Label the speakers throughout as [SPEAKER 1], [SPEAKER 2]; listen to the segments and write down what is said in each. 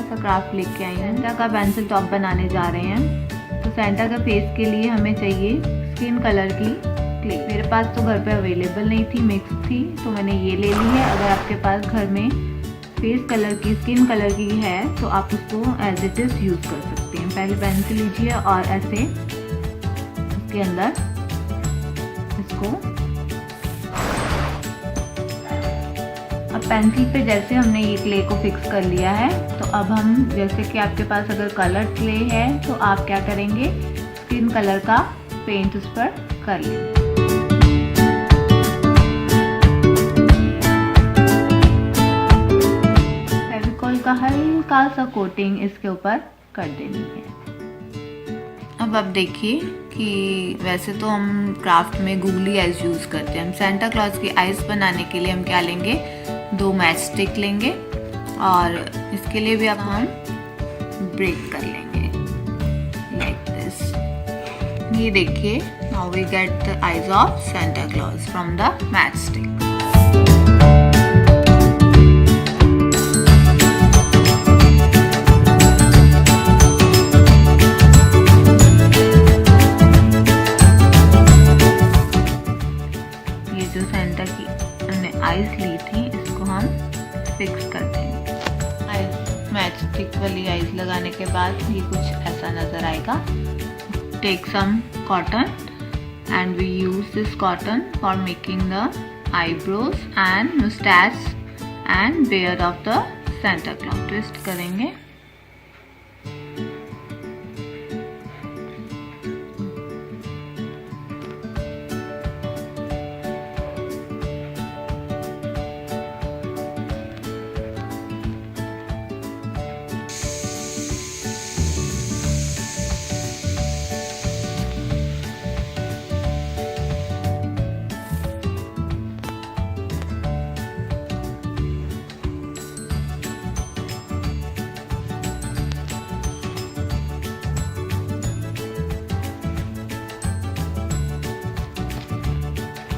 [SPEAKER 1] सा क्राफ्ट लेके आई हूँ। सेंटा का पेंसिल टॉप बनाने जा रहे हैं। तो सेंटा का फेस के लिए हमें चाहिए स्किन कलर की क्ले। मेरे पास तो घर पे अवेलेबल नहीं थी, मिक्स थी, तो मैंने ये ले ली है। अगर आपके पास घर में फेस कलर की, स्किन कलर की है तो आप उसको एज इट इज़ यूज़ कर सकते हैं। पहले पेंसिल लीजिए और ऐसे इसके अंदर इसको, अब पेंसिल पे जैसे हमने ये क्ले को फिक्स कर लिया है, तो अब हम, जैसे कि आपके पास अगर कलर्ड क्ले है तो आप क्या करेंगे, स्किन कलर का पेंट उस पर कर लेंगे। फेविकॉल का हल्का सा कोटिंग इसके ऊपर कर देनी है। अब आप देखिए कि वैसे तो हम क्राफ्ट में गूगली आइज यूज़ करते हैं। हम सेंटा क्लॉज की आइज बनाने के लिए हम क्या लेंगे, 2 मैच स्टिक लेंगे और इसके लिए भी अब हम ब्रेक कर लेंगे लाइक दिस। ये देखिए, now we get the eyes of Santa Claus from the matchstick. ये जो सेंटा की हमने आइज ली थी, इसको हम फिक्स कर देंगे। आइज मैच स्टिक वाली आइज लगाने के बाद ये कुछ ऐसा नजर आएगा। Take some cotton and we use this cotton for making the eyebrows and moustache and beard of the Santa Claus. Twist करेंगे।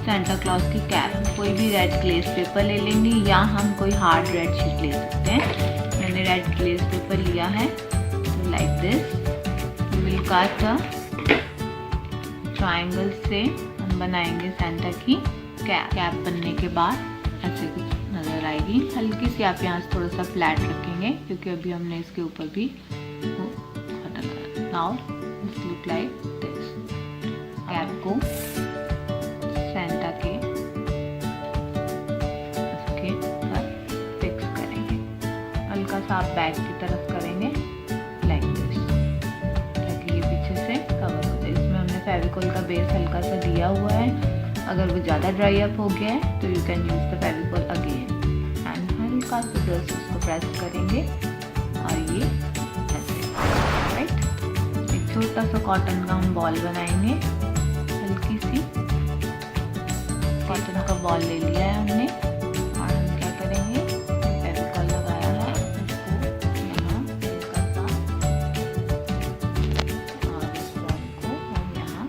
[SPEAKER 1] सेंटा क्लॉज की कैप, कोई भी रेड ग्लेस पेपर ले लेंगे या हम कोई हार्ड रेड शीट ले सकते हैं। मैंने रेड ग्लेस पेपर लिया है। तो like this we will cut a triangle से हम बनाएंगे सेंटा की कैप। कैप बनने के बाद ऐसे कुछ नज़र आएगी। हल्की सी आप यहाँ से थोड़ा सा फ्लैट रखेंगे क्योंकि अभी हमने इसके ऊपर भी कॉटन लगाया। Now this look like this. Cap को सेंटा के इसके ऊपर फिक्स करेंगे। हल्का सा आप बैक की तरफ करेंगे लाइक दिस, ताकि ये पीछे से कवर हो जाए। इसमें हमने फेविकॉल का बेस हल्का सा दिया हुआ है। अगर वो ज़्यादा ड्राई अप हो गया है तो you can use the Fevicol again and हल्का सा जस्ट उसको प्रेस करेंगे और ये ऐसे, राइट। एक छोटा सा कॉटन का हम बॉल बनाएंगे। हल्की सी कॉटन का बॉल ले लिया है हमने और हम क्या करेंगे, फेविकॉल लगाया है इसको यहाँ हल्का सा और इस बॉल को हम यहाँ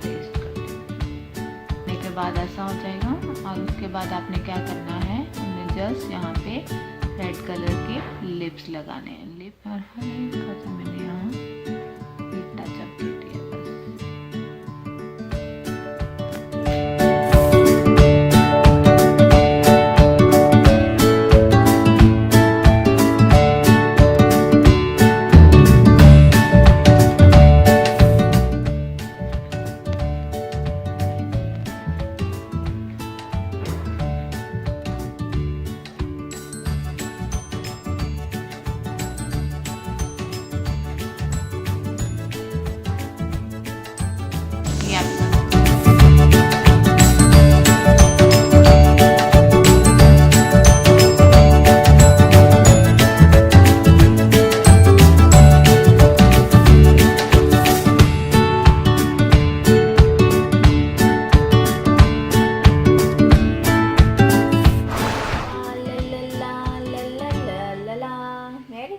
[SPEAKER 1] पेस्ट कर देंगे। के बाद ऐसा हो जाएगा। और उसके बाद आपने क्या करना है, हमने जस्ट यहाँ पे रेड कलर के लिप्स लगाने हैं। लिप और हल्का सा मैंने यहाँ एक टच अप दे दिया बस।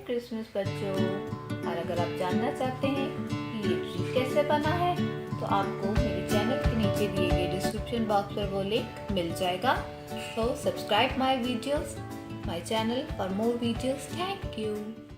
[SPEAKER 1] क्रिसमस बच्चों। और अगर आप जानना चाहते हैं कि ये ट्री कैसे बना है तो आपको मेरे चैनल के नीचे दिए गए डिस्क्रिप्शन बॉक्स पर वो लिंक मिल जाएगा। So subscribe my videos, my channel for more videos. Thank you.